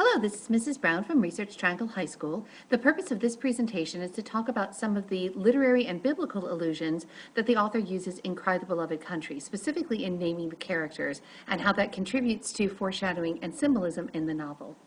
Hello, this is Mrs. Brown from Research Triangle High School. The purpose of this presentation is to talk about some of the literary and biblical allusions that the author uses in Cry the Beloved Country, specifically in naming the characters, and how that contributes to foreshadowing and symbolism in the novel.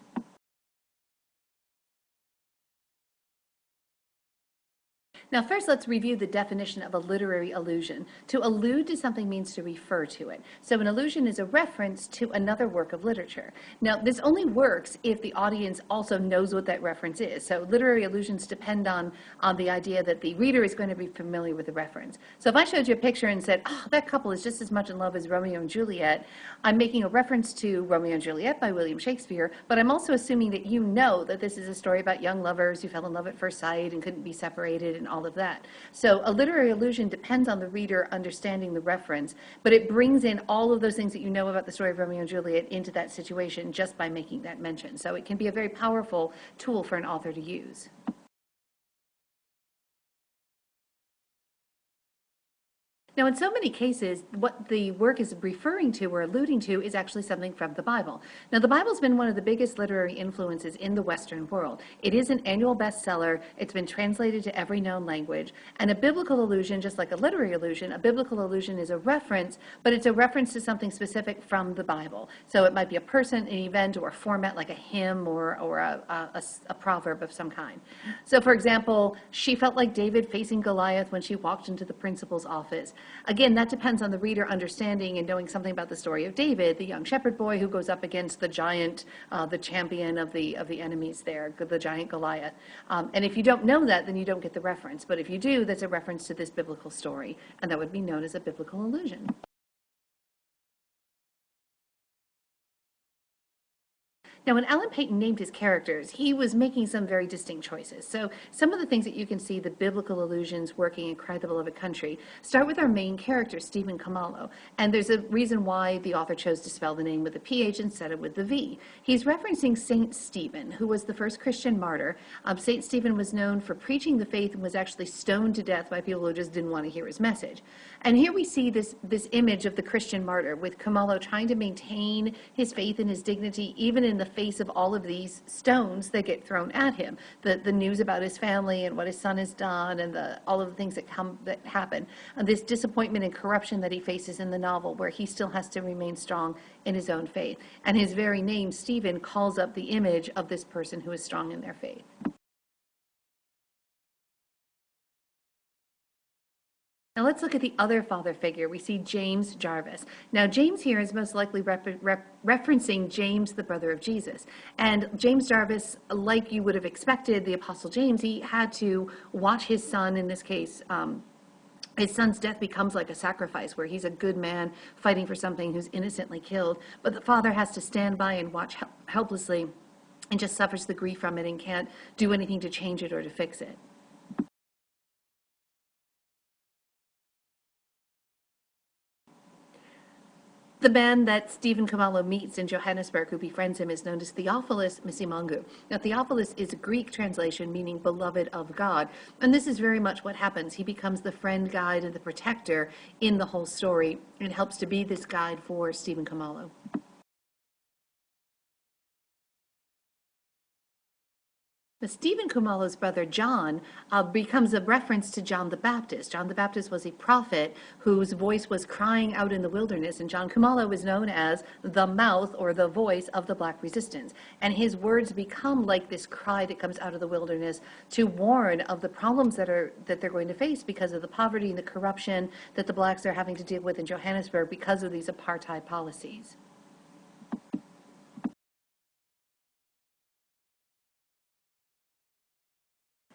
Now, first, let's review the definition of a literary allusion. To allude to something means to refer to it. So an allusion is a reference to another work of literature. Now, this only works if the audience also knows what that reference is. So literary allusions depend on the idea that the reader is going to be familiar with the reference. So if I showed you a picture and said, oh, that couple is just as much in love as Romeo and Juliet, I'm making a reference to Romeo and Juliet by William Shakespeare, but I'm also assuming that you know that this is a story about young lovers who fell in love at first sight and couldn't be separated and all of that. So a literary allusion depends on the reader understanding the reference, but it brings in all of those things that you know about the story of Romeo and Juliet into that situation just by making that mention. So it can be a very powerful tool for an author to use. Now, in so many cases, what the work is referring to or alluding to is actually something from the Bible. Now, the Bible's been one of the biggest literary influences in the Western world. It is an annual bestseller. It's been translated to every known language. And a biblical allusion, just like a literary allusion, a biblical allusion is a reference, but it's a reference to something specific from the Bible. So it might be a person, an event, or a format like a hymn or a proverb of some kind. So, for example, she felt like David facing Goliath when she walked into the principal's office. Again, that depends on the reader understanding and knowing something about the story of David, the young shepherd boy who goes up against the giant, the champion of the enemies there, the giant Goliath. And if you don't know that, then you don't get the reference. But if you do, that's a reference to this biblical story, and that would be known as a biblical allusion. Now, when Alan Paton named his characters, he was making some very distinct choices. So some of the things that you can see the biblical allusions working in Cry the Beloved Country start with our main character, Stephen Khumalo. And there's a reason why the author chose to spell the name with a PH instead of with the V. He's referencing Saint Stephen, who was the first Christian martyr. Saint Stephen was known for preaching the faith and was actually stoned to death by people who just didn't want to hear his message. And here we see this image of the Christian martyr with Khumalo trying to maintain his faith and his dignity even in the face of all of these stones that get thrown at him, the news about his family and what his son has done and all of the things that happen, and this disappointment and corruption that he faces in the novel where he still has to remain strong in his own faith. And his very name, Stephen, calls up the image of this person who is strong in their faith. Now let's look at the other father figure. We see James Jarvis. Now James here is most likely referencing James, the brother of Jesus. And James Jarvis, like you would have expected, the Apostle James, he had to watch his son, in this case, his son's death becomes like a sacrifice where he's a good man fighting for something who's innocently killed. But the father has to stand by and watch helplessly and just suffers the grief from it and can't do anything to change it or to fix it. The man that Stephen Khumalo meets in Johannesburg, who befriends him, is known as Theophilus Misimangu. Now, Theophilus is a Greek translation meaning beloved of God, and this is very much what happens. He becomes the friend, guide, and the protector in the whole story, and helps to be this guide for Stephen Khumalo. Stephen Khumalo's brother John becomes a reference to John the Baptist. John the Baptist was a prophet whose voice was crying out in the wilderness, and John Khumalo is known as the mouth or the voice of the Black resistance. And his words become like this cry that comes out of the wilderness to warn of the problems that they're going to face because of the poverty and the corruption that the Blacks are having to deal with in Johannesburg because of these apartheid policies.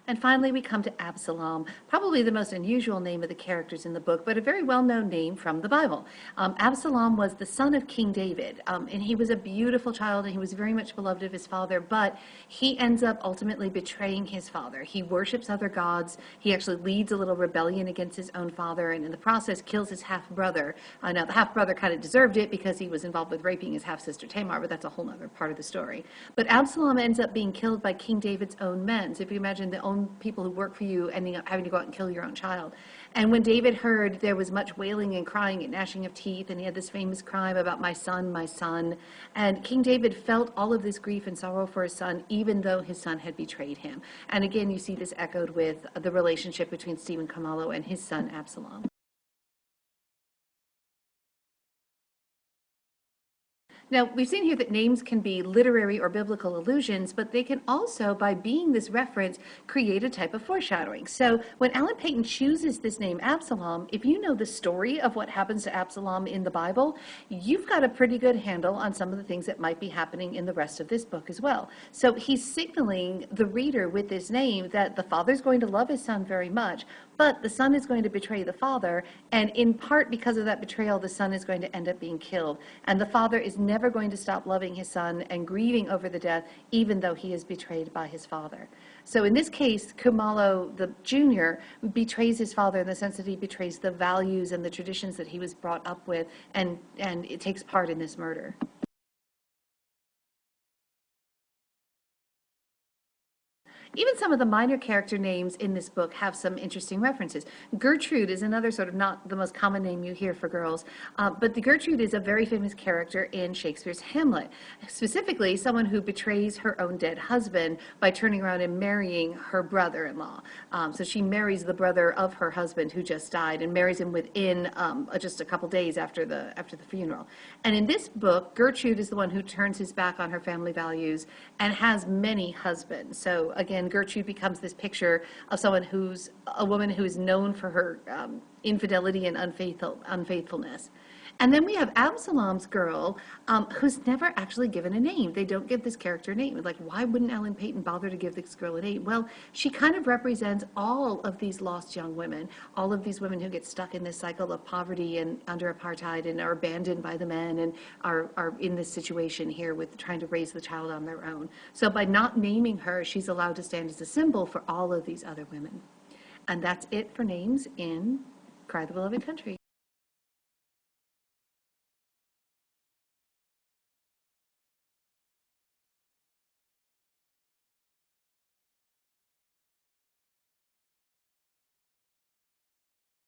And finally, we come to Absalom, probably the most unusual name of the characters in the book, but a very well-known name from the Bible. Absalom was the son of King David, and he was a beautiful child, and he was very much beloved of his father, but he ends up ultimately betraying his father. He worships other gods. He actually leads a little rebellion against his own father, and in the process kills his half-brother. Now, the half-brother kind of deserved it because he was involved with raping his half-sister Tamar, but that's a whole other part of the story. But Absalom ends up being killed by King David's own men. So if you imagine the own own people who work for you ending up having to go out and kill your own child. And when David heard there was much wailing and crying and gnashing of teeth, and he had this famous crime about my son, and King David felt all of this grief and sorrow for his son, even though his son had betrayed him. And again, you see this echoed with the relationship between Stephen Kamalo and his son Absalom. Now, we've seen here that names can be literary or biblical allusions, but they can also, by being this reference, create a type of foreshadowing. So when Alan Paton chooses this name Absalom, if you know the story of what happens to Absalom in the Bible, you've got a pretty good handle on some of the things that might be happening in the rest of this book as well. So he's signaling the reader with this name that the father's going to love his son very much, but the son is going to betray the father, and in part because of that betrayal, the son is going to end up being killed. And the father is never going to stop loving his son and grieving over the death, even though he is betrayed by his father. So in this case, Kumalo the Jr. betrays his father in the sense that he betrays the values and the traditions that he was brought up with, and it takes part in this murder. Even some of the minor character names in this book have some interesting references. Gertrude is another sort of not the most common name you hear for girls, but the Gertrude is a very famous character in Shakespeare's Hamlet, specifically someone who betrays her own dead husband by turning around and marrying her brother-in-law. So she marries the brother of her husband who just died and marries him within just a couple days after the funeral. And in this book, Gertrude is the one who turns his back on her family values and has many husbands. So again, Gertrude becomes this picture of someone who's a woman who is known for her infidelity and unfaithfulness. And then we have Absalom's girl, who's never actually given a name. They don't give this character a name. Like, why wouldn't Alan Paton bother to give this girl a name? Well, she kind of represents all of these lost young women, all of these women who get stuck in this cycle of poverty and under apartheid and are abandoned by the men and are in this situation here with trying to raise the child on their own. So by not naming her, she's allowed to stand as a symbol for all of these other women. And that's it for names in Cry the Beloved Country.